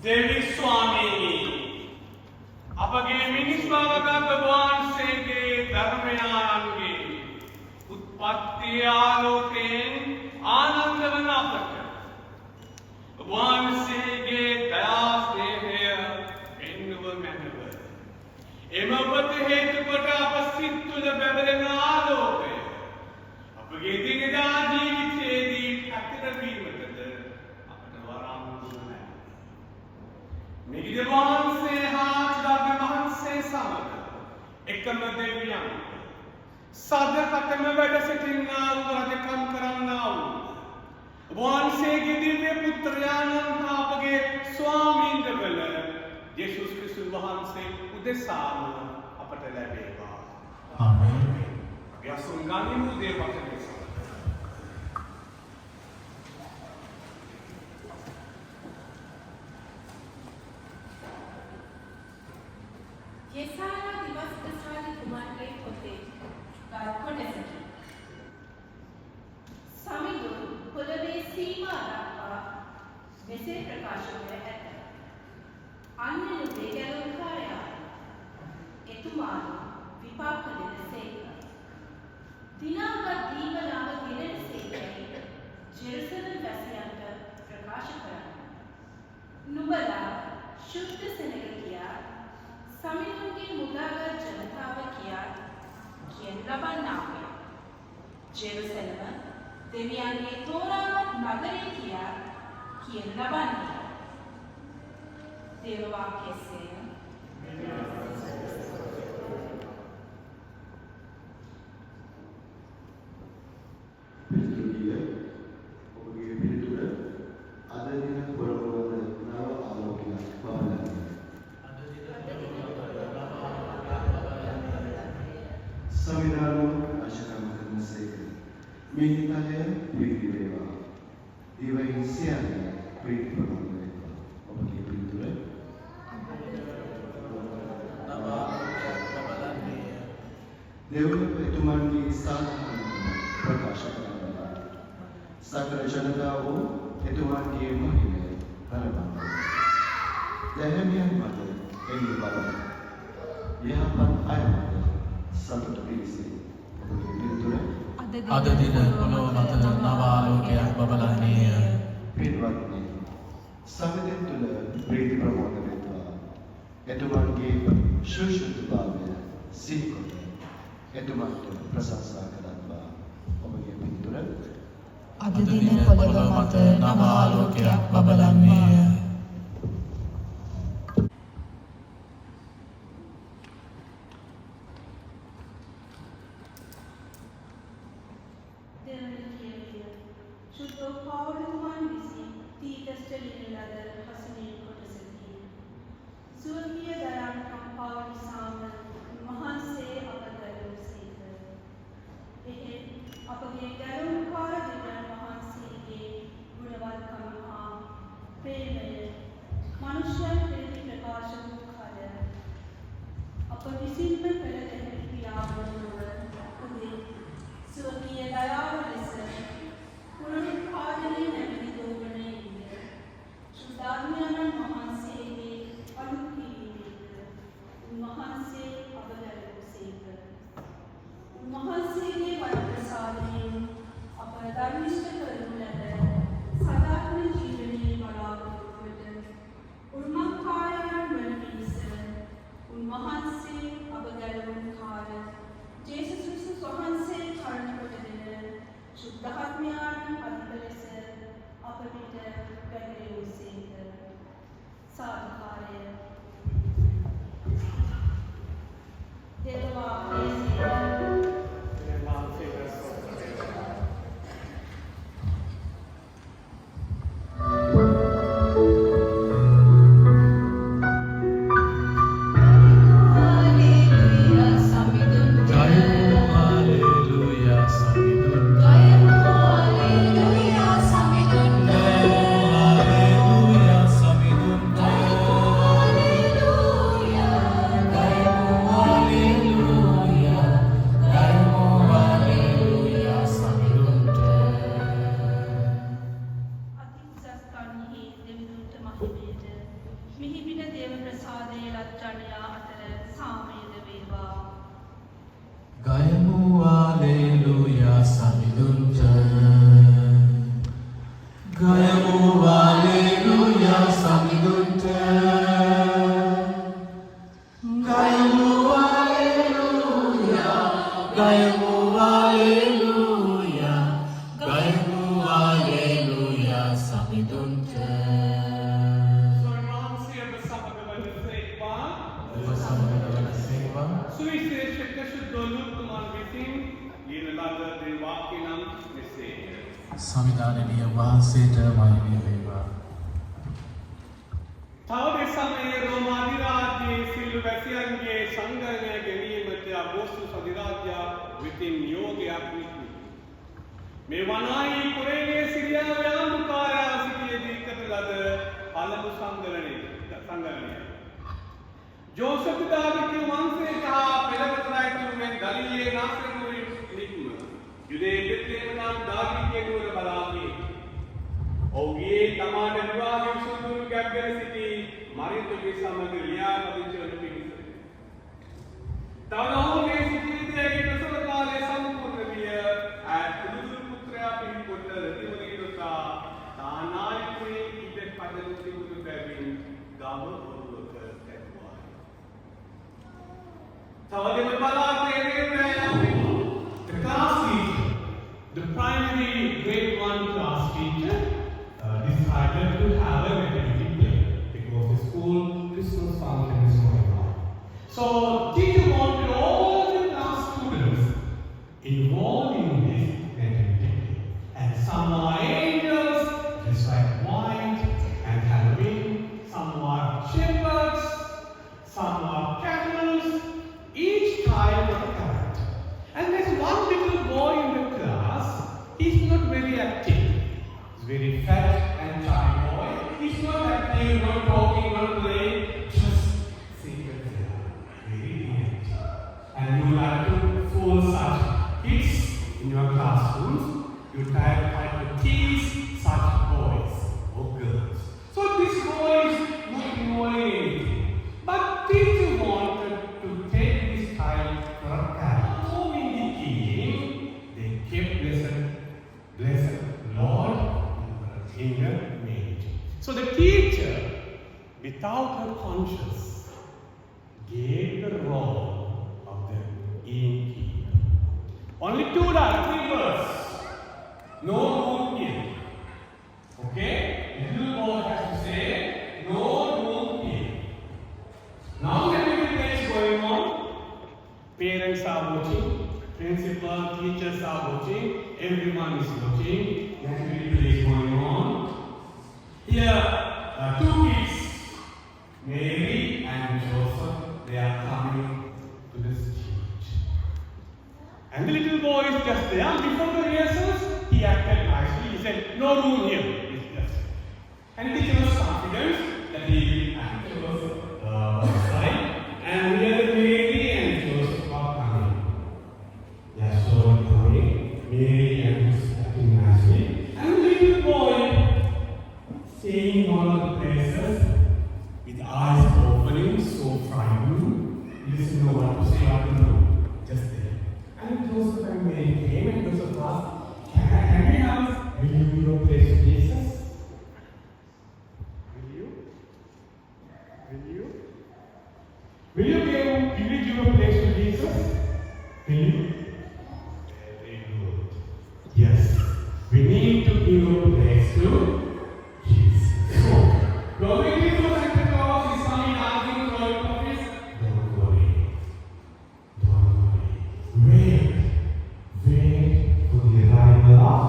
देवी स्वामी अपगे मिनिस्वागत वහන්සේගේ ධර්මයාන්ගේ උත්පත්ති ආලෝකයෙන් ආනන්ද වන අපට වහන්සේගේ දයා ස්නේහය පෙන්වව මැනව. එම ඔබට හේතු කොට අප සිත් තුළ බැබලෙන ආලෝකය අපගේ දිනදා ජීවිතයේදී පැතිරවීමටද අපට වරම් දුන්නා. මිහිඳු වහන්සේ හා චුඩාග්ග වහන්සේ සමග එකම දෙවියන් සදකතම වැඩ සිටින්නා වූ රජකම් කරන්නා වූ වහන්සේගේ දිව්‍ය පුත්‍රයාණන් හා අපගේ ස්වාමීන්ද වල යේසුස් ක්‍රිස්තුස් වහන්සේ උදෙසාම අපට ලැබේවා. ආමේන්. අපි අසුන් ගනිමු දේව වචනය සමග. येसाया दिवस प्रसारी कुमार होते कारकोडेसकी समिदु कुलवे सीमा दක්වා මෙසේ ප්‍රකාශ කර ඇත. අන්‍යනු දෙගැලුම්කාරයා එතුමාට විපාක දෙනසේක. දිනාගත් දීවනාව ගෙනෙනසේකයි ජෙරුසලම් වැසියන්ට ප්‍රකාශ කරන්න. නුඹලා ශුද්ධ සෙනග කියා සමිඳුන්ගේ මුදාගත් ජනතාව කියා කියන ලබන්නාය. ජෙරුසලම දෙවියන්ගේ තෝරාගත් නගරය කියා කියන ලබන්නේ. දේව වාක්‍යයේ Minitanya priti dewa, dewa insianya priti pramana dewa. Apa dia priti le? Dewa etuman ki sadhana prakasha karana. Sakara janatawo etuman ki mahime karana. Dehemian mata eli bala. Yahapan ayat satu pilisi. Apa dia priti le? අද දින පොළොව මත නව ආලෝකයක් බබලන්නේය. පින්වත්නි, සමිඳුන් තුළ ප්‍රීති ප්‍රමෝද වෙත්වා. එතුමන්ගේ ශුද්ධභාවය සිහිකොට එතුමන්ට ප්‍රශංසා කරත්වා. ඔබගේ පින්තුල අද දින පොළොව මත නව ආලෝකයක් බබලන්නේය. අපගේ ගැලුම්කාර දෙවියන් වහන්සේගේ ගුණවත්කම හා ප්‍රේමය ප්‍රසාදයේ ලච්ඡණයා අතර සාමයද වේවා. ගයමු හාලෙලූයා සමිඳුන්ට ගයමු හාලෙලූයා සමිඳුන්ට ගයමු හාලෙලූයා ගයමු හාලෙලූයා ගයමු හාලෙලූයා සමිඳුන්ට ස්වර්ණාංශය සමගවල සේවා ඔබ සමග වන සේවා සුවිශේෂක ශුද්ධෝලුතුමන් විසින් ලියන ලද දේ වාක්‍ය නම් මෙසේය. සමිධානනීය වහන්සේට මහිමය වේවා. තව දෙසමයේ රෝමාධිරාජ්‍යයේ සිල් වැසියන්ගේ සංගණනය ගැනීමට අගෝස්තුස් අධිරාජ්‍ය විසින් නියෝගයක් නිකුත්. මේ වනාහි කුරේනයේ සිරියා ව්‍යාපෘකාරයා සිටියේදී කරන ලද පළමු සංගණනය. ජෝසප් දාවිද් වංශයට හා පෙළපතරයිතුමෙන් ගලිලේ නාසරුවේ නිකුම. යුදේ බෙත්ලේම නම් දාවිද්ගේ නුවර බලාගේ. ඔහුගේ තමාට විවාහ විසඳුම් ගැබ්ගෙන සිටි මරිතුගේ සමග ලියාපදිංචි වන පිණිස. තවද ඔහුගේ සිටියේදී ප්‍රසව කාලය සම්පූර්ණ විය. පුදුරු පුත්‍රයා පිළිකොට රතිවරී දොසා තානාරිකුේ ඉඩ පදනු තිබුණු බැවින් ගම ඔරුවක ඇතුවා. තවදම බලාගේ the class teacher, the primary grade 1 class teacher decided to have a nativity play because the school Christmas function is going on. So teacher wanted all the class students involved in this nativity play. And some are angels, dressed like white and Halloween. Some are shepherds, some are camels. Each child was a character. And there's one little boy in the class. He's not very active. He's very fat and shy boy. He's not active, not talking, not playing. Just sitting there, very inactive. And you like to fool such kids in your classrooms. You try to tease such boys or girls. So this boy is not knowing anything. But teacher wanted to take this child for a carrot. So in the evening, they kept blessed Lord in the manger. So the teacher, without her conscience, gave the role of the innkeeper. Only 3 words. No room here. Okay? Little boy has to say, no room here. Now everything is going on. Parents are watching, principal, teachers are watching, everyone is watching. Activity is going on. Here, 2 kids, Mary and Joseph, they are coming to the stage. And the little boy is just there. Before the rehearsals, he acted nicely. He said, no room here. It's just. And the teacher was confident that he will act. It was right. And here Mary and Joseph are coming. They are slowly coming. Mary and Joseph acting nicely. And the little boy seeing one of the places with eyes opening, so frightened. He doesn't know what to say, what to do. Just there. And Joseph and Mary came and Joseph asked, can we have, will you give a place to Jesus? Will you? Will you? Will you give a place to Jesus? Will you? Very good. Yes. We need to give a place to Jesus. So, going into Santa Claus is coming asking for your office. Don't worry. Don't worry. Wait for the arrival of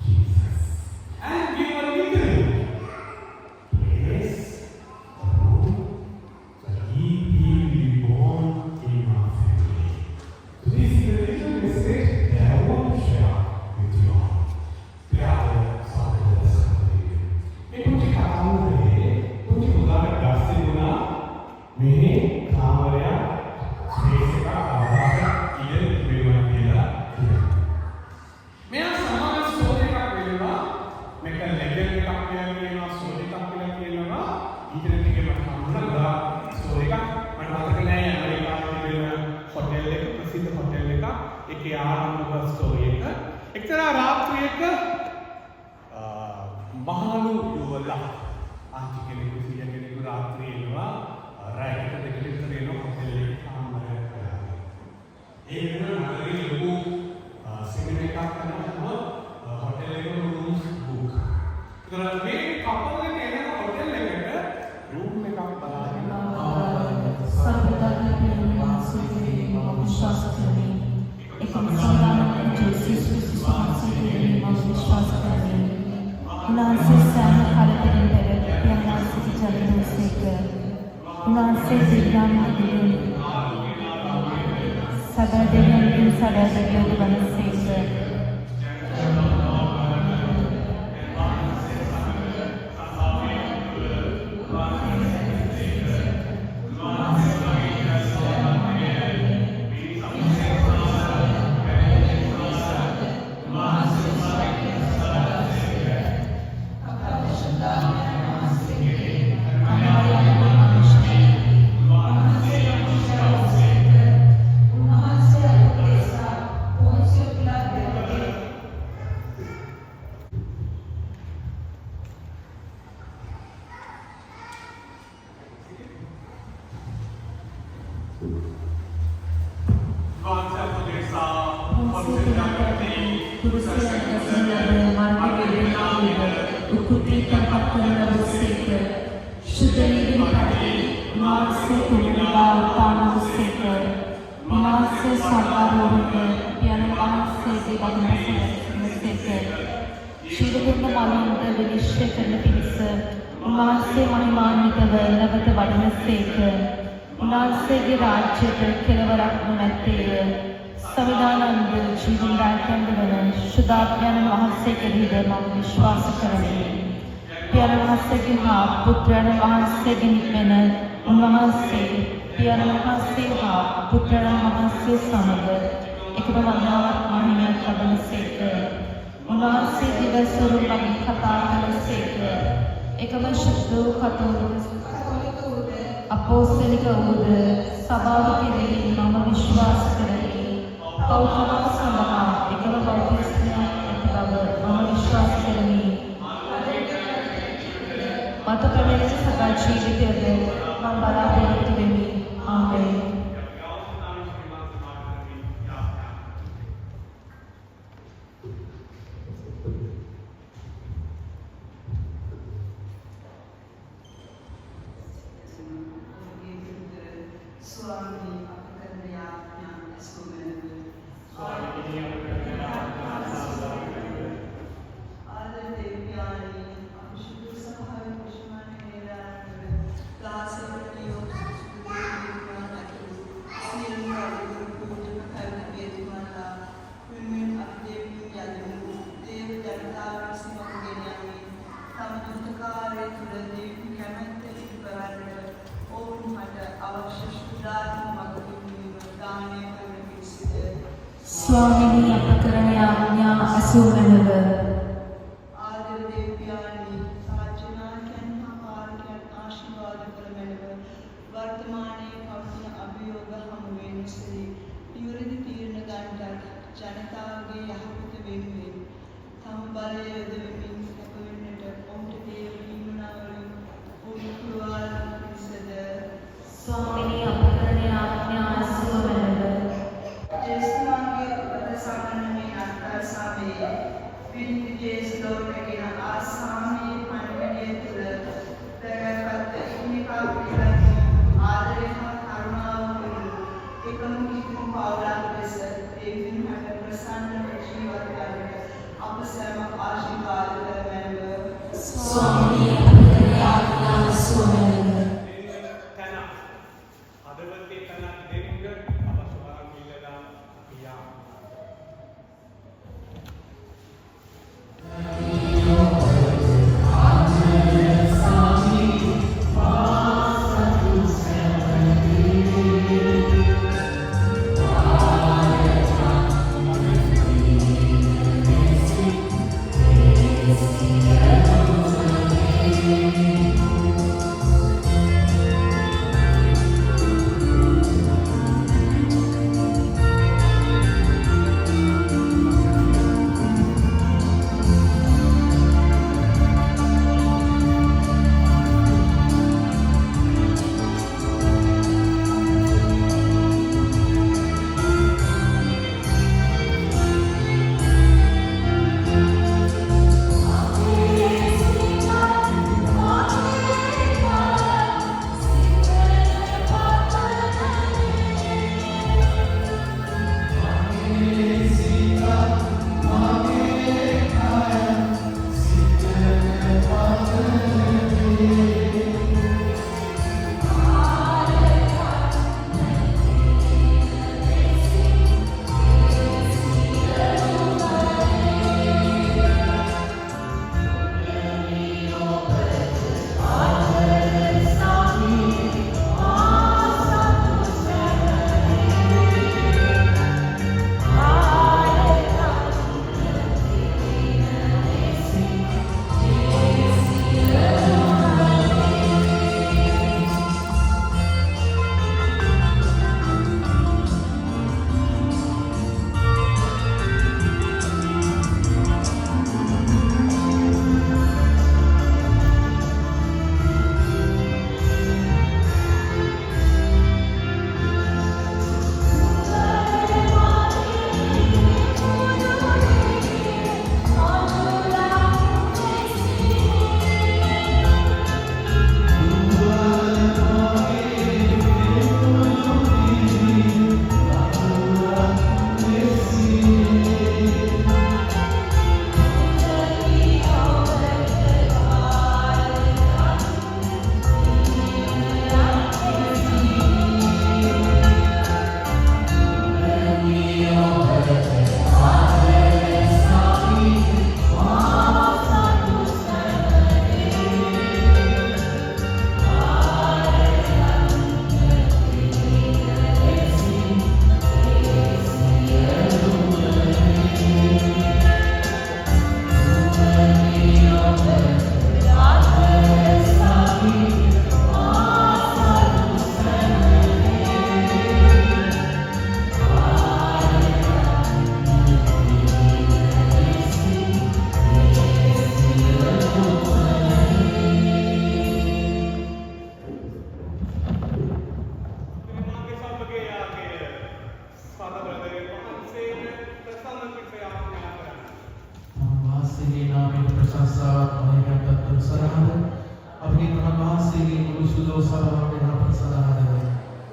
Jesus. And give a little place, a room, so he will be born in our family. So this is the little message that I want to share with you all. ඊට ටිකක් කියනවා මහලු යුවලා ආන්ති කෙනෙකු සිය කෙනෙකු රාත්‍රියේ එනවා රැයට දෙකට විතර එනවා හොටෙල් එකේ කාමරයක් කරලා. ඒ වෙනුවෙන් නගරේ ලොකු සිගරට් එකක් කරනවා හොටෙල් එකේ රූම්ස් බුක්. ඒතර මේ කපල් එක එන හොටෙල් එකට රූම් එකක් බලාගෙන विश्वास करें एक संविधान जो विश्वास करें उनसे सैन भारत से जन्म से उनसे विज्ञान सदा देव बन से उनसे राज्य केवरक संविधानंद जीवन रायकंड शुद्धात्म्यान वහන්සේ කෙරෙහිද මම විශ්වාස කරමි. පියාණන් වහන්සේගේ හා පුත්‍රයන් වහන්සේගේ නික්මෙන උන්වහන්සේ පියාණන් වහන්සේ හා පුත්‍රයන් වහන්සේ සමග එකම වන්දනාවක් මහිමයක් ලබන සේක. උන්වහන්සේ දිවසුරු මගින් කතා කළ සේක. එකම ශුද්ධ වූ කතෝලික අපෝස්තලික වූද සභාව කෙරෙහි මම විශ්වාස කරමි. පෞද්ගලික සඳහා එකම බෞද්ධස්ත්‍රයක් ඇති බව මම විශ්වාස කරමි. මත ප්‍රවේශ සකල ජීවිතයද මම බලාපොරොත්තු වෙමි. ආමේන්. स्वामिनी अपकरण आज्ञा असुमनव ආදර දෙවියන්නි සාචනායන් ආකාරයන් ආශිර්වාද කරමෙලව වර්තමානයේ පවතින අභියෝග හමු වෙනසෙහි නිවැරදි තීරණ ගන්නට ජනතාවගේ යහපත වෙනුවෙන් තම බලය යොදවමින් කැප වෙන්නට ඔවුන්ට දේව හිමිනාවලින් උරුවාල පිසද स्वामिनी अपकरण आज्ञा असुमनव ජේස්තුමාගේ උපදෙස් අගන්නමේ අත්තරසාවේ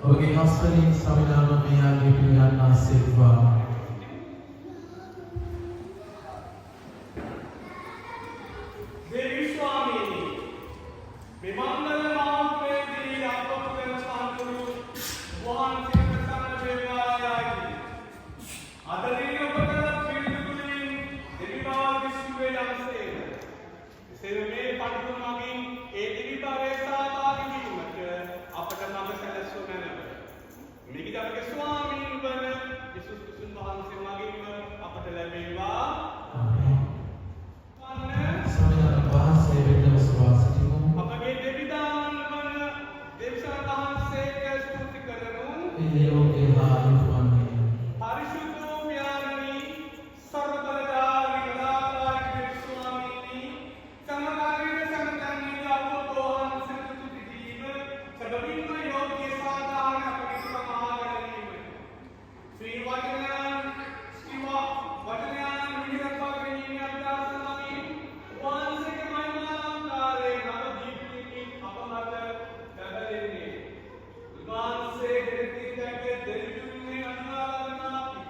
ඔබගේ හස්තලින් සමිනාම මෙයාගේ පිළිගන්න ආසෙත්වා. देवी स्वामी विमंगल महाप्रेदी आपको संतु वाहन सिंह संग देवायागी आदरणीय उपकरण बिल्कुलिन देवी बाबा विश्वे यांसे इसे में पंडित मागी ए देवी बाबा सहभागी मत අපට මඟ සැලසුම නැව මේක අපගේ ස්වාමීන් වන යේසුස් ක්‍රිස්තුන් වහන්සේ මගින් අපට ලැබේවා සමිනාම වහන්සේ වෙතම සවාසිතමු. අපගේ දෙවිදානන් වන දෙවියන් වහන්සේට ස්තුති කරමු. ඒ ලෝකේ ආයුෂවන්නේ පරිශුද්ධ ඥානනි සර්වබලධාරී කලාකාරී දෙවි ස්වාමීනි සමකාලීන සම්තන්නේ අපෝහන් සිතුති දීව සබවින්ම යෝග්‍ය සාධාරණ අපගේ සමාගමනීය ශ්‍රී වචනයන් වචනයන් විහිදපගෙන අදාසමයි වහන්සේගේ මහිමාකාරයේ නව දීප්තිකින් අපමත දැබලෙන්නේ වහන්සේගේ තිතක දෙවිතුන්ගේ අනුරාධනාපි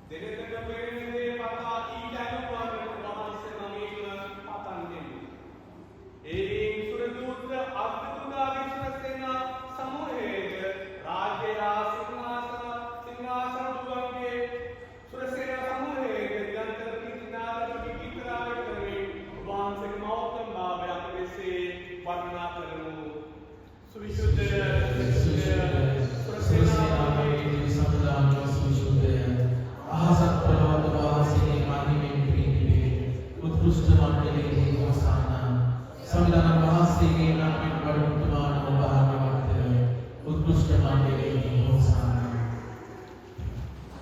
දෙලෙතක පෙරෙන්නේ පතා ඊට අනුවරණ වහන්සේ නමීම පතන් දෙමි ඒ සුරදූත අද්භුතදා විශ්වසේනා සමූහයේද රාජ්‍ය සිංහාසන දුවන්ගේ සුරසේනා සමූහයේද නිරන්තර කීර්තිනාද කීර්තිනාද කරමින් වහන්සේගේ මෞතම් භාවය අප මෙසේ වර්ණනා කරමු සුවිසුද්ධ සුරසේනාගේ සම්දාන සුසුදය අහසත් පොළොවට වාසී මහිමෙන් පිහිටේ උත්කෘෂ්ඨ මණ්ඩලයේ හොසානා සම්දාන වාසීගේ නාමයෙන් වඩුතුමාන භාග්‍යවන්තය උත්කෘෂ්ඨ මණ්ඩලයේ හොසානා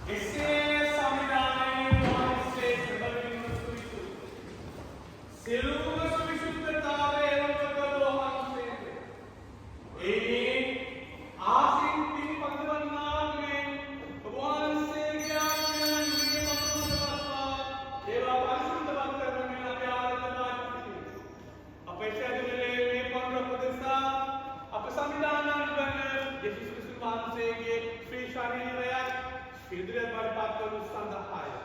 එසේ සමිදානයේ වහන්සේ සබවින් සුවිසුද්ධ සියලුම සුවිසුද්ධතාවයේ උපකරෝ වහන්සේ ඒ ආසින් පින් පදවන්නාගේ වහන්සේගේ ආඥාවෙන් නිමතුනවස්වා ඒවා පරිසුද්ධවත් කරමින් අපේ ආරාධනායි අපේ ශරීරයේ මේ පංග ප්‍රදේශා අප සමිදානන් වන යේසුස් ක්‍රිස්තුස් වහන්සේගේ ශ්‍රී ශරීරය ඉදිරියට බරපත් කරනු සඳහායි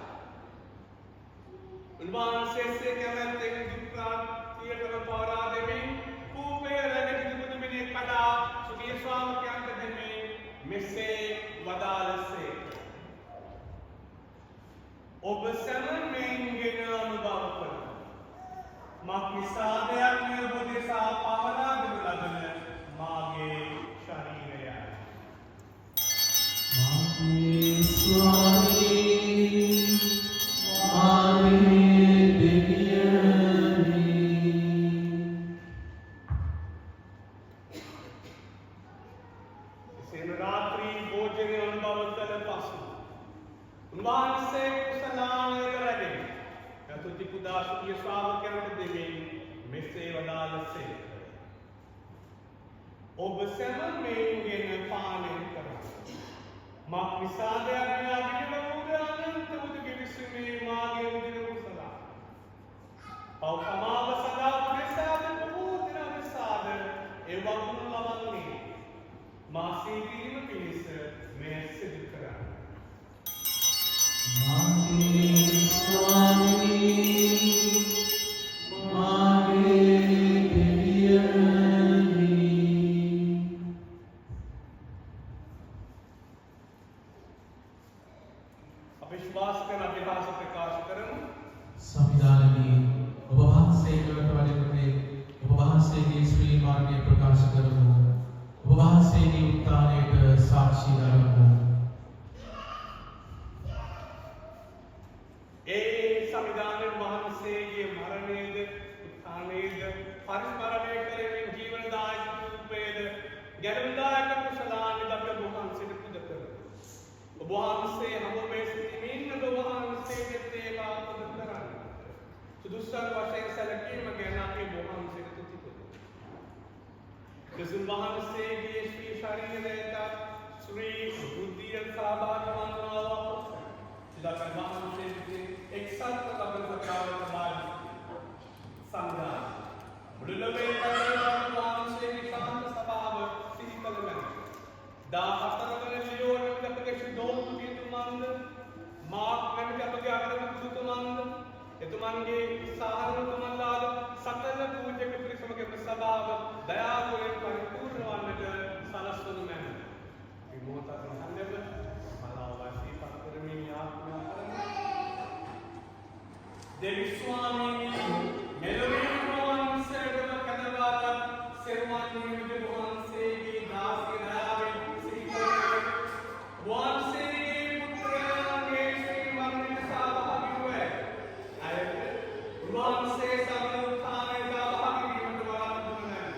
උන්වහන්සේ කැමැත්තෙන් දුක්ඛාන්තියට පවරා දෙමින් කූපේ රැගෙන තිබුණු කඩා සුඛී ශ්‍රාවකයන්ට දෙමින් මෙසේ වදාළසේ ඔබ සැමෙන්ගෙන අනුභව කර මක්නිසාදයක් නිර්බුදෙසා පවරා දෙනු ලබන මාගේ ශරීරයයි මාගේ ස්වාමී මාගේ දෙවියනි එසේම රාත්‍රී භෝජනය අනුභව කළ පසු උන්වහන්සේ කුසලානයක රැගෙන යතුති පුදා සුඛී ශ්‍රාවකයන්ට දෙමින් මෙසේ වදාළසේ ඔබ සැමෙන්ගෙන පානය කරන්න මක්නිසාදයක් මෙයා විදින අනන්ත උදගේ විසුමේ මාගේ උදින කුසලා පව් සමාව සදා පුරසාද බොහෝ දින විසාද ඒ වගුණ ලබන්නේ මා සීවීම පිණිස මෙය සිදු කරන්න මාගේ ස්වාමී මාගේ දෙවියනි අප විශ්වාස කරන අභිලාෂ ප්‍රකාශ කරමු සමිදානයේ ඔබ වහන්සේට වඩින්නේ ඔබ වහන්සේගේ ශ්‍රී මාර්ගය ප්‍රකාශ කරමු ඔබ වහන්සේගේ උත්ථානයට සාක්ෂි දරමු ඒ සමිදානයේ වහන්සේගේ මරණයේද උත්ථානයේද පරිස්මරණය කරමින් ජීවනදායක රූපයේද ගැලවිදායක කුසලානි අප වහන්සේට පුද කරමු ඔබ වහන්සේ හැමෝම සිටිමින් ඔබ වහන්සේගේ සේවා පුද කරන්න සුදුසුකම් වශයෙන් සැලකීම ගැන අපි වහන්සේට තුති කරමු ක්‍රිස්තුන් වහන්සේගේ ශ්‍රී ශරීරයට ශ්‍රී බුද්ධිය සහභාගී වන්නා වූ සිතාකන් වහන්සේගේ එක්සත් ලබන සත්‍යවල බාරි සංඝා මුළුල්ලේ වහන්සේගේ ශාන්ත සභාව සිහිකල නැති එතුමන්ගේ සාහෘතුමන්ලාද සකල පූජක පිරිසමගේ සභාව දයාවයෙන් පරිපූර්ණ වන්නට සලස්වනු මැන. මේ මොහොතක් මහන්දව මලාවාසී පත්තරමින් යාඥා කරමු. දෙවි ස්වාමීනි මෙලොවේ වහන්සේටම කැඳවාගත් සෙරුවන් නිමිති වහන්සේගේ දාසිය දයාවෙන් සිහි කරගෙන වහන්සේගේ පුත්‍රයාගේ ශ්‍රී වර්ණිත සහභාගී වූ අයට වහන්සේ සමග උත්ථානයේ සහභාගී වීමට බලාපොරොත්තු වෙනවා.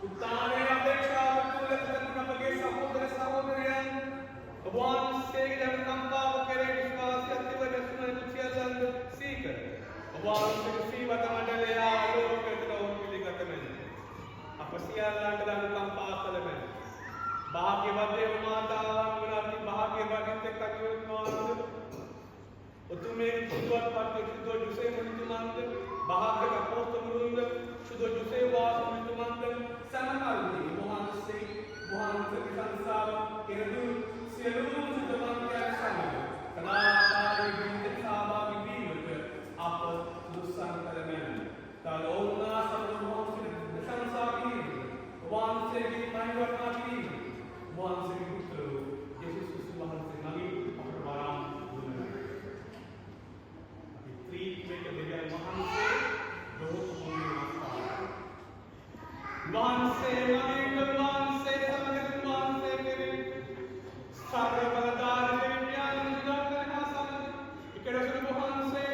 උත්ථානයේ අපේක්ෂාව තුළ තිබෙන අපගේ සහෝදර සහෝදරයන් වහන්සේගේ ජනකම්පාව කෙරේ විශ්වාසය ඇතිව දැසුන සියල්ලන් සීකර. වහන්සේගේ සීවත මණ්ඩලය ආලෝකයට උන් පිළිගත මෙන්න. අප සියල්ලන්ට ජනකම්පා කළ මෙන්න. භාග්‍යවත් දේව මාතාවන් වනාති භාග්‍යවත් එක්කකියුත්මාන්ද උතුමේ සුදුවත් පත් සුදු ජුසේ මුනිතුමන්ද භාග්‍යවත් අපෝස්තලුන්ද සුදු ජුසේ වාස මුනිතුමන්ද සමකල්දී වහන්සේ සංසාර කෙරෙහි සියලුම සුදුවන්තයන් සමග කලාකාරී බින්ද සහභාගී වීමට අප උත්සාහ කරමු. තලෝනා සම්මෝහන ප්‍රශංසා කිරීම වහන්සේගේ මහිමවර්ණා කිරීම වහන්සේගේ පුත්‍ර යේසුස් ක්‍රිස්තුස් වහන්සේ නමින් අපට වරම් දුන්නා. අපි ත්‍රිත්වයට දෙවියන් වහන්සේ දොහොතුමුගේ නමස්කාර. වහන්සේ නමින් වහන්සේ සමග වහන්සේ කෙරෙහි සර්ව බලධාරී දෙවියන් දුක්ඛනා සමග ඉකඩසුළු වහන්සේ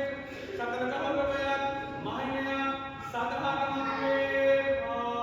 සකල ගෞරවයක් මහිමය සදාකාලික වේවා.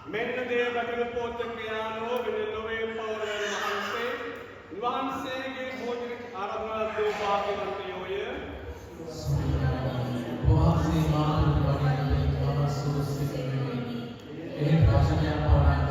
මෙන්න දේවගල පෝතකයානෝ වෙනලොවේ පවරන වහන්සේගේ භෝජන ආරාධනා දෝ භාග්‍යවන්තයෝය. වහන්සේ මානව වඩින මනසු සිටිනේ ඒ භාෂණය පවරන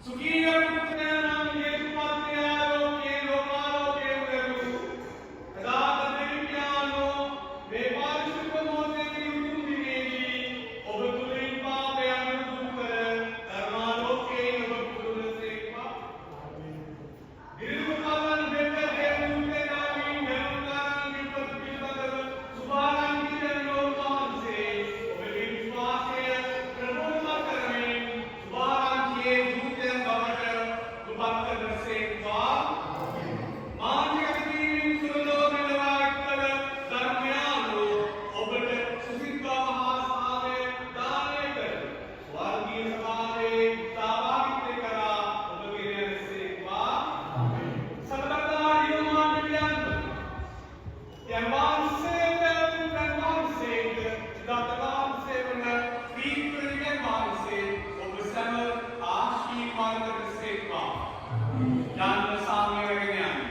සුඛීය පුත්‍රයන් යේසුපත්යාලෝකේ ලෝකාලෝකේ උදෙව් අදාත දෙවියන්ෝ මේ පාරිශුද්ධ මොහොතේ උතුම් දිනේදී ඔබ තුලින් පාපයන් දුරු කර ධර්මාලෝකේ ඔබ පුරුදසේක්වා නිර්මලවන දෙවියන් දෙවියන්ගේ නාමයෙන් ගරුකාරන් විපත් පිළිබඳව සුභාරංගික ලෝකවන්සේ ඔබගේ විශ්වාසය ප්‍රබෝධ කරමින් සුභාරංගියේ දූතයන් බවට දුපත් කරසේක්වා මානසික තීරින් සුරදෝ මෙලවා කළ ධර්මයාලෝ ඔබට සුසිද්ධා මහා සාමය දානය කර ස්වර්ගීය සභාවේ සහභාගීත්වය කරා ඔබගේ රැසේක්වා සතරදා යෝමාන දෙවියන් යම් වහන්සේට පුතන් වහන්සේට දාත වහන්සේවන පීත්‍රියන් වහන්සේ ඔබ සැම ආශීර්වාද කරසේක්වා ඥාන සාමය රැගෙන යන්න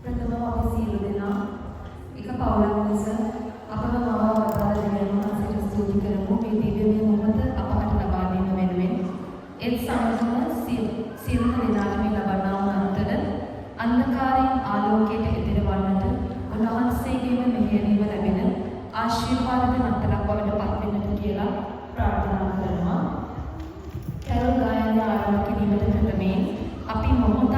ප්‍රථමව අපි සියලු දෙනා එක පවුලක් ලෙස අපව මවා වදාළ දෙවියන් වහන්සේට ස්තුති කරමු මේ දිව්‍යමය මොහොත අපට ලබා දෙන වෙනුවෙන් ඒත් සමගම සියලු දෙනාට මේ ලබනා වූ අන්තර අන්ධකාරයෙන් ආලෝකයට එදිරවන්නට උන්වහන්සේගේම මෙහෙයවීම ලැබෙන ආශිර්වාද නතරක් බවට පත් වෙන්නට කියලා ප්‍රාර්ථනා කරනවා. කැරොල් ගායන ආරම්භ කිරීමට ප්‍රථමයෙන් අපි මොහොතක්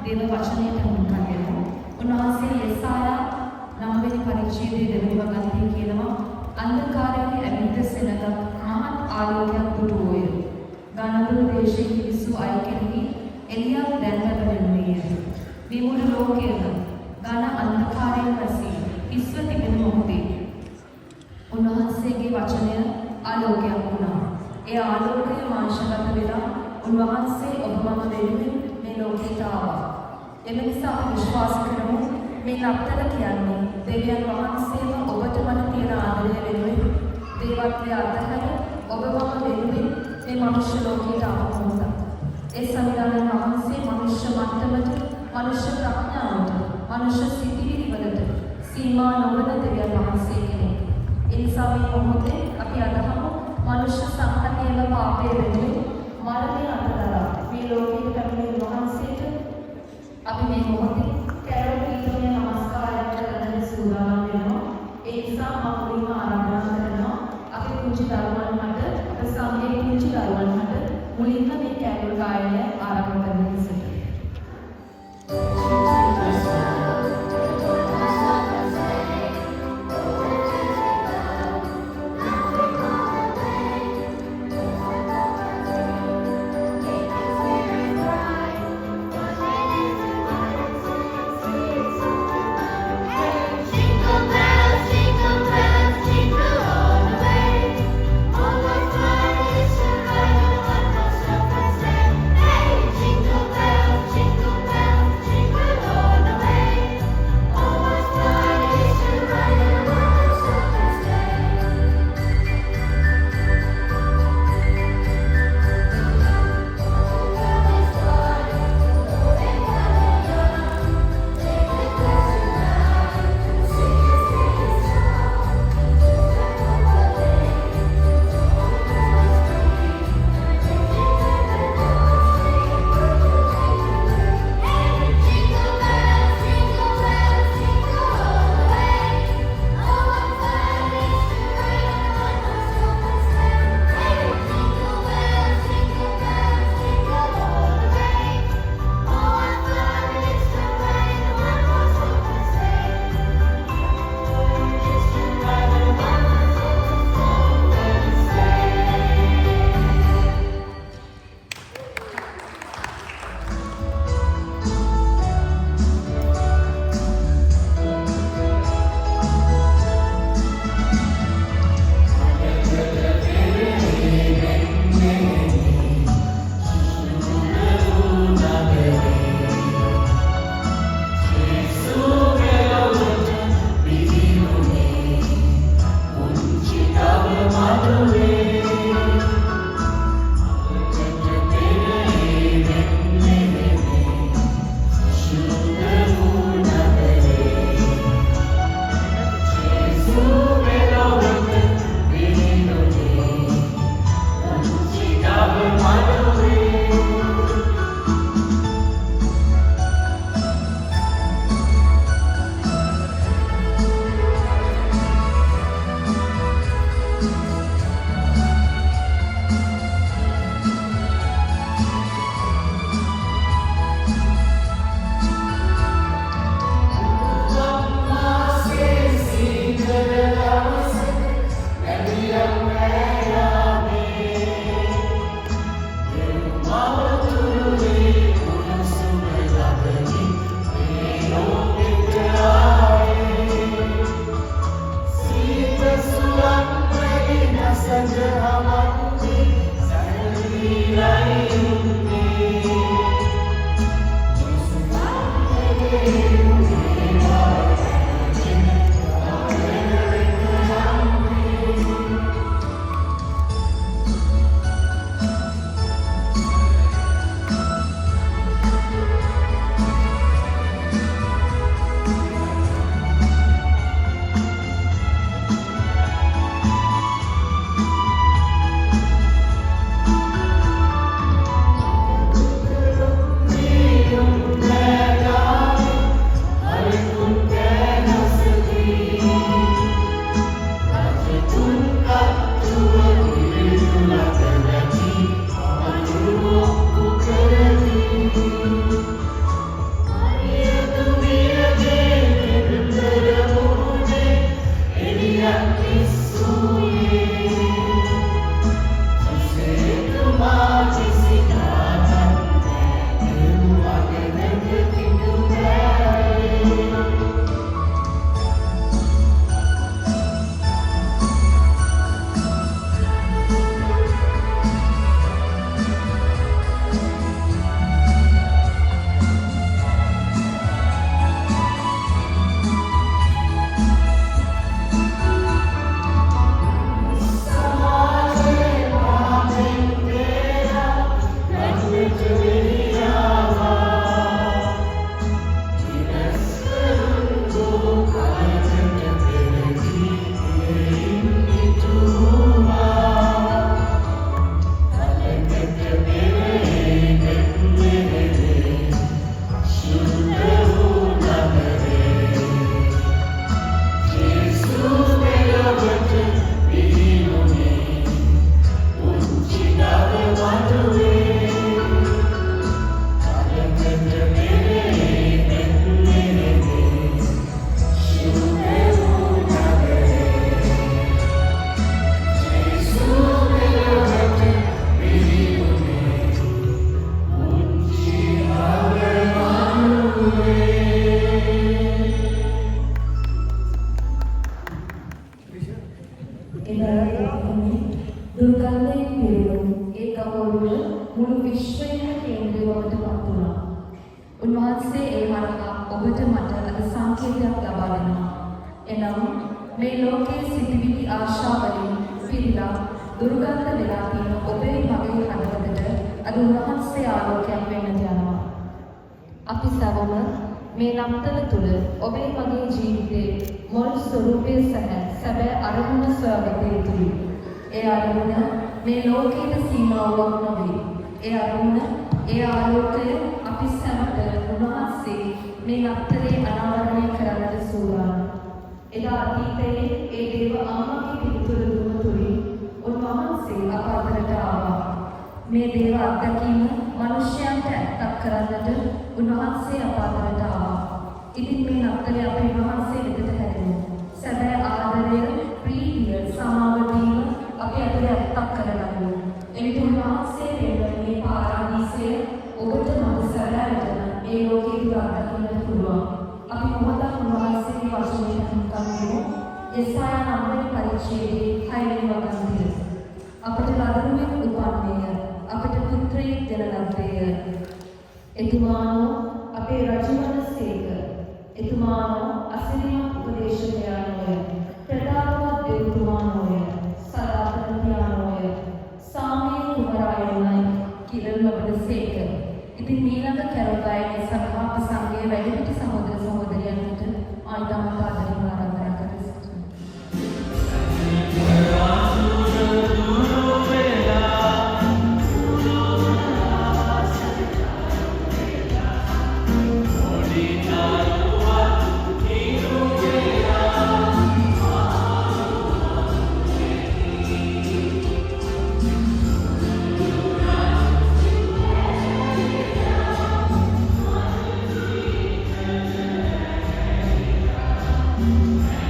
දේව වචනයට මුල්කන් දෙමු. උන්වහන්සේ යෙසායා 9 වෙනි පරිච්ඡේදයේ දෙවෙනි වගන්තියේ කියනවා අන්ධකාරයේ ඇවිත් සෙනග මහත් ආලෝකයක් දුටුවෝය. ගානදුර දේශයේ කිවිසු අය කෙරෙහි එලියා දැන්වත වෙනුයේය. මේ මුළු ලෝකයම ඝන අන්ධකාරයෙන් වැසී ඉස්ව තිබෙන මොහොතේ උන්වහන්සේගේ වචනය ආලෝකයක් වුණා. ඒ ආලෝකය මාංශගත වෙලා උන්වහන්සේ ඔබ මම වෙනුවෙන් මේ ලෝකයට ආවා. එම නිසා අපි විශ්වාස කරමු මේ නත්තල කියන්නේ දෙවියන් වහන්සේම ඔබට මට තියෙන ආදරය වෙනුවෙන් දේවත්වය අත්හැර ඔබ මම වෙනුවෙන් මේ මනුෂ්‍ය ලෝකයට ආව මොහොත. ඒ සංවිධානය වහන්සේ මනුෂ්‍ය මට්ටමට, මනුෂ්‍ය ප්‍රඥාවට, මනුෂ්‍ය සිතිවිලි වලට සීමා නොවන දෙවියන් වහන්සේ කෙනෙක්. ඒ නිසා මේ මොහොතේ අපි අදහමු මනුෂ්‍ය සංහතියම පාපයේ වෙනුවෙන් මරණය අතදලා මේ ලෝකයට පැමිණෙන වහන්සේට අපි මේ මොහොතේ කැරොල් ගීතමය නමස්කාරයක් කරන්න සූදානම් වෙනවා. ඒ නිසා මම මුලින්ම ආරාධනා කරනවා අපි පුංචි දරුවන් මට අප සංඝයේ පුංචි දරුවන් මට මුලින්ම මේ කැරොල් ගායනය ආරම්භ කරන්න ඉස්සෙල්ලා Jingle bells, දුර්ගන්ධයෙන් පිරුණු ඒ ගෞරවය මුළු විශ්වයේම කේන්ද්‍රය බවට පත් වුණා. උන්වහන්සේ ඒ හරහා ඔබට මට අද සංකේතයක් ලබා දෙනවා. එනම් මේ ලෝකයේ සිටිවිලි ආශාවලින් පිරීලා දුර්ගන්ධ වෙලා තියෙන ඔබේ මගේ හදවතට අද උන්වහන්සේ ආලෝකයක් වෙන්න යනවා. අපි සමම මේ නම්තල තුල ඔබේ මගේ ජීවිතයේ මොල් ස්වરૂපයේ සැබෑ අරමුණ සොයාගත යුතුයි. ඒ අරමුණ මේ ලෝකයේ සීමාවක් නොවේ. ඒ අරමුණ, ඒ ආලෝකය අපි සැමට උන්වහන්සේ මේ නම්තලේ අනාවරණය කරන්නට සූදානම්. එදා අතීතයේ ඒ දේව අම්මාගේ පිළිතුර දුන්න තුලින් උන්වහන්සේ අප අතරට ආවා. මේ දේව අත්දැකීම මිනිසයන්ට ඇත්තක් කරන්නට උන්වහන්සේ අප අතරට ආවා. ඉතින් මේ නත්තලේ අපේ උන්වහන්සේ වෙතට හැරෙමු. සැබෑ ආදරය, ප්‍රීතිය, සමාව දීම අපි අතරේ ඇත්තක් කරගමු. එවිට උන්වහන්සේ දෙන මේ පාරාදීසය ඔබට මඟ සැලැවෙන ඒ ලෝකේ දුරාදකින්නට පුළුවන්. අපි මොහොතක් උන්වහන්සේගේ වචනයට හිතන් දෙමු. යෙසායා 9 පරිච්ඡේදයේ 6 වෙනි වචනය. අපට ලදරුවෙක් උපන්නේය. අපට පුත්‍රයෙක් දෙන ලද්දේය. එතුමානෝ අපේ රජවන සේක. එතුමානෝ අසිරිමත් උපදේශකයානෝය. ප්‍රදානවත් දෙව්තුමානෝය. සදාතනතියානෝය. සාමයේ කුමරායනයි කිරල් ලබන සේක. ඉතින් මීළඟ කැරොල් ගායනය සඳහා අප සංඝයේ වැඩිහිටි සහෝදර සහෝදරියන්ට ආයතන ආදරයෙන් ආරාධනා කර සිටිනවා. Amen.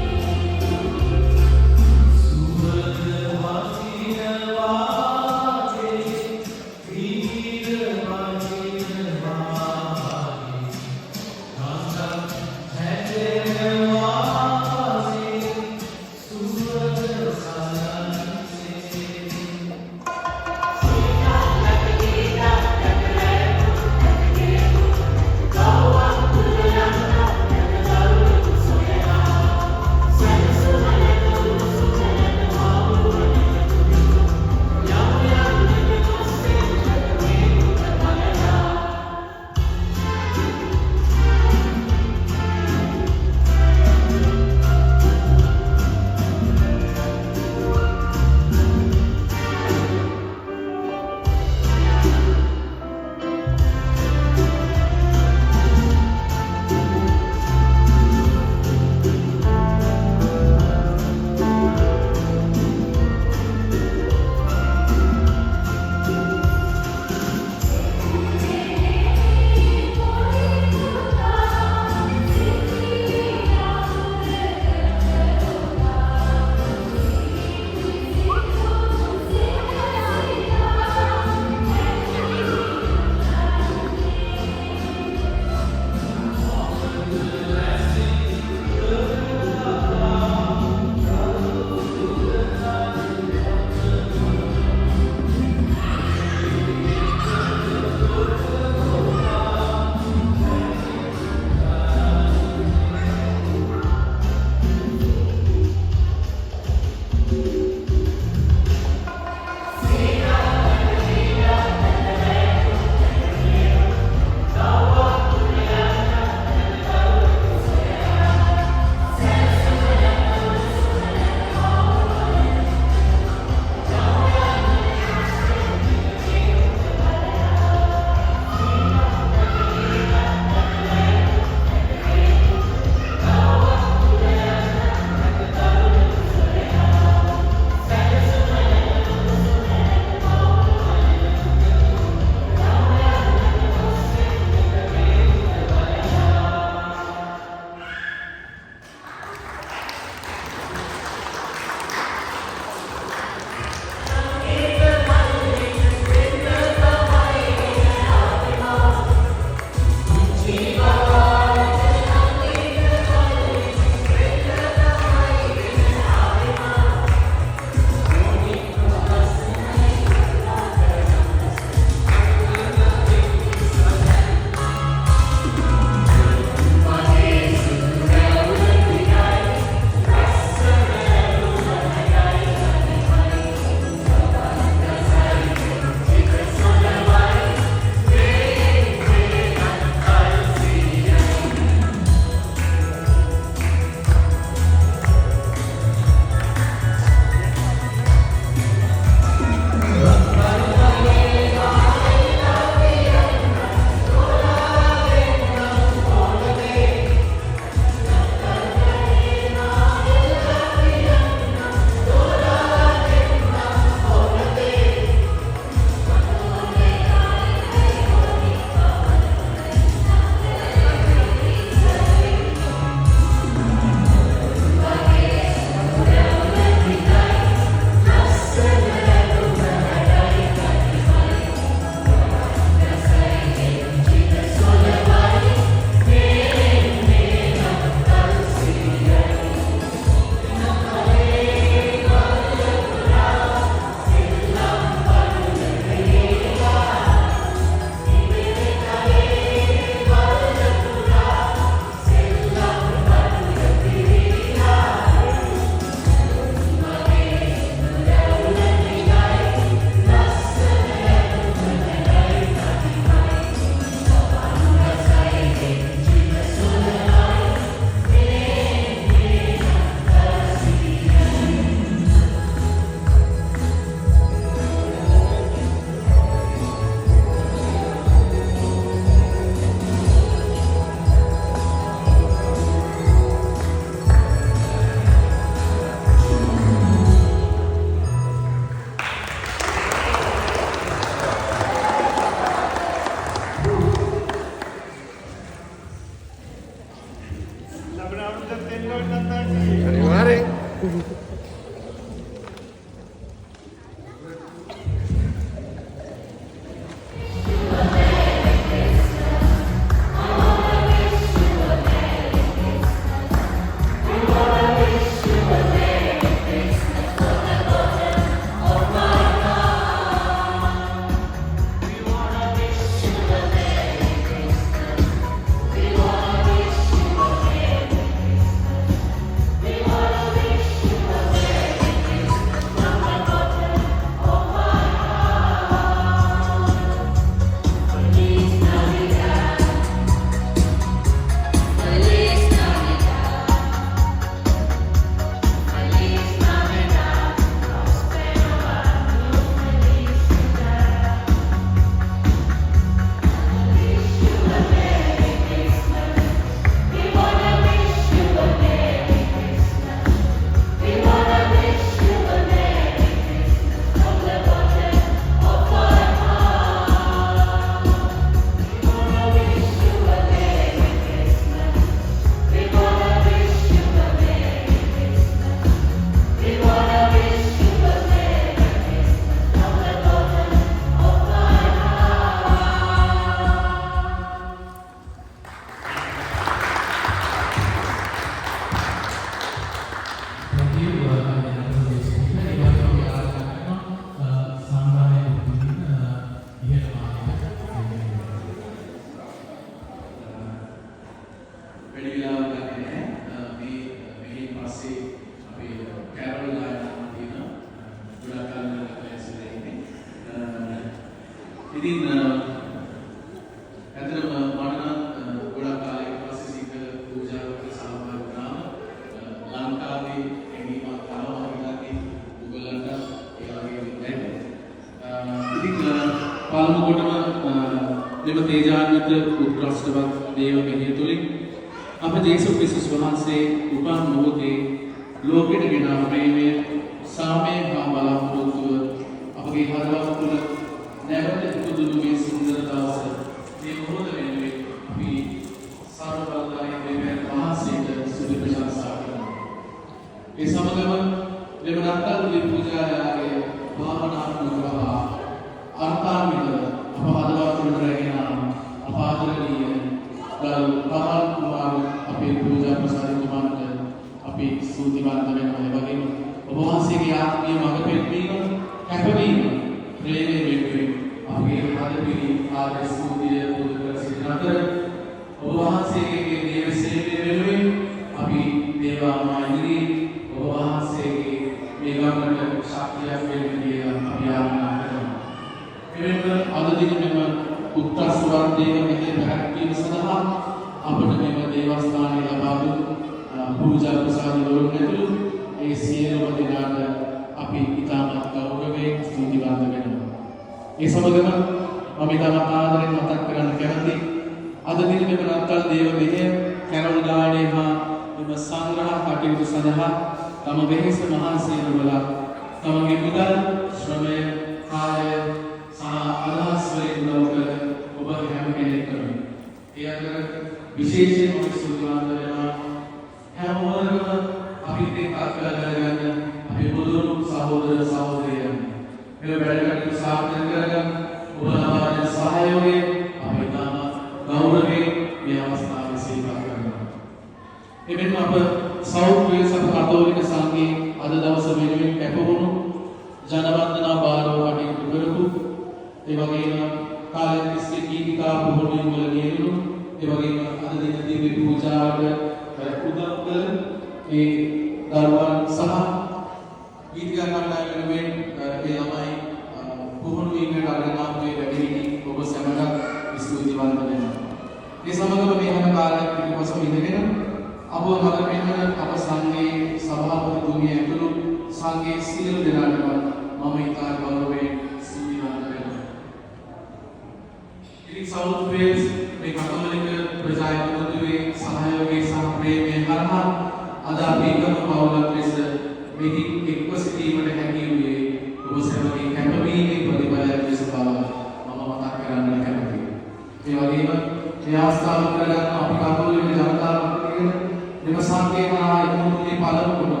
Lima sampai na ekonomi palang ko na.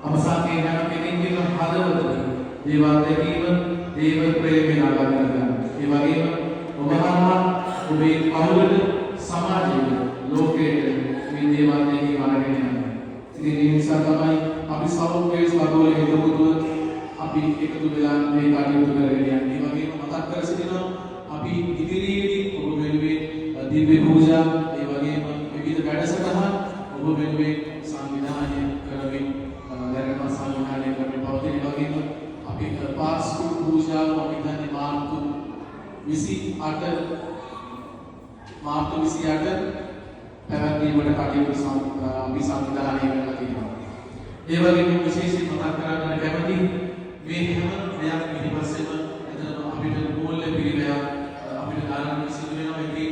Ang වගේ හැම කෙනෙක්ගේම හදවතේ දේව අත්දැකීම දේව ප්‍රේමය ළඟා කරගන්න. ඒ වගේම ඔබ හරහා ඔබේ පවුලට සමාජයට ලෝකයට මේ දේව අත්දැකීම අරගෙන යනවා. ඉතින් ඒ නිසා තමයි අපි සෞඛ්‍ය සබෝල හේතුතුව අපි එකතු වෙලා මේ කටයුතු කරගෙන යන්නේ. ඒ වගේම මතක් කර සිටිනවා අපි ඉදිරියේදී ඔබ වෙනුවෙන් දිව්‍ය පූජා ඒ වගේම විවිධ වැඩසටහන් ඔබ වෙනුවෙන් සංවිධානය කරමින් දැනට සංවිධානය කරමින් පවතින වගේම අපි පාස්කු පූජාව අපි හිතන්නේ මාර්තු 28 පැවැත්වීමට කටයුතු අපි සංවිධානය කරලා තියෙනවා. ඒ වගේම විශේෂයෙන් මතක් කරගන්න කැමති මේ හැම දෙයක් පිළිපස්සෙම එතන අපිට මූල්‍ය පිළිවෙලක් අපිට ගන්න සිදු වෙනවා. ඒකේ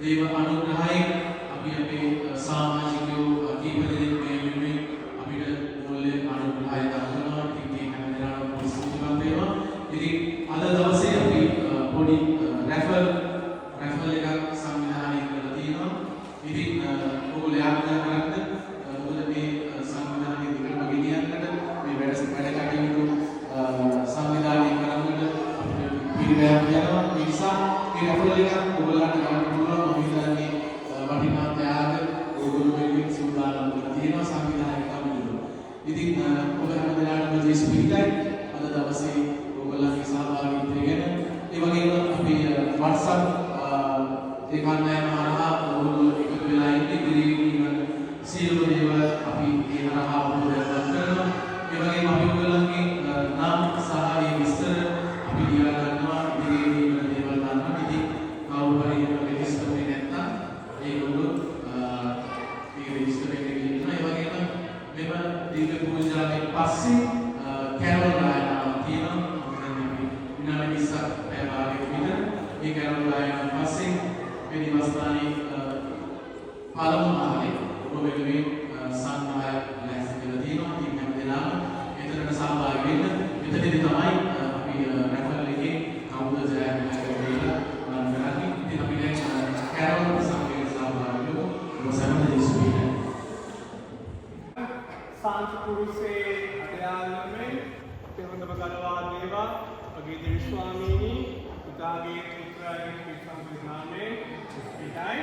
දේව අනුග්‍රහයෙන් අපි අපේ සමාජිකයෝ කීප දෙනෙක් මේ වෙනුවෙන් අපිට මූල්‍ය අනුග්‍රහය දක්වනවා. ඉතින් මේ හැම දෙනාම ප්‍රසිද්ධිමත් වෙනවා. ඉතින් අද දවසේ අපි පොඩි රැෆල් එකක් සංවිධානය කරලා තියෙනවා. ඉතින් ඔයගොල්ලෝ යාත්‍රා කරන්න මොකද මේ සංවිධානය දිගටම ගෙනියන්නට මේ වැඩ කටයුතු සංවිධානය කරන්නට අපිට පිළිවෙලක් යනවා. ඒ නිසා මේ රැෆල් එක ඔයගොල්ලන්ට ගන්න පුළුවන්. මම හිතන්නේ වටිනා ත්‍යාග ඔයගොල්ලෝ වෙනුවෙන් සූදානම් කරලා තියෙනවා සංවිධානය කරන්න. ඉතින් ඔබ හැම දෙනාටම ජේසු පිටයි අද දවසේ ඔයගොල්ලන්ගේ සහභාගීත්වය ගැන ඒ වගේම අපි WhatsApp ඒ කණ්ඩායම හරහා ඔයගොල්ලෝ එකතු වෙලා ඉන්න ඉදිරියේ සියලු දේවල් අපි ඒ හරහා උපදෙස් කරනවා. ඒ වගේම අපි ඔයගොල්ලන්ගේ නාම සහ ඒ විස්තර අපි ලියලා ගන්නවා. ඉදිරියේ ඉන්න දේවල් ගන්නවා. ඉතින් කවුරු හරි රෙජිස්ටර් වෙන්නේ නැත්නම් ඒගොල්ලෝ මේ රෙජිස්ටර් එකේ ඉන්නවා. ඒ වගේම මෙම දිව්‍ය පූජාවෙන් පස්සේ කැරොල් ගායනාවක් තියෙනවා. විනාඩි 20ක් පැය භාගයක විතර මේ කැරොල් ගායනාව පස්සේ මේ දිවස්ථානයේ පළමු මාහලේ ඔබ වෙනුවෙන් සංග්‍රහයක් ලැස්ති කරලා තියෙනවා. ඉතින් හැම දෙනාම එතනට සහභාගී වෙන්න. මෙතනදී තමයි අපි රැෆල් එකේ කවුද ජයග්‍රහණය කියලා නම් කරන්නේ. ඉතින් අපි දැන් කැරොල් සංගීත සහභාගී වෙමු. ඔබ සැමට ජේසු පිටයි. सांत पुरुष से अटयाल में तेवंद बगलवा देवा अगेतिर स्वामीनी पितागे पुत्रागे संविधान में पिताए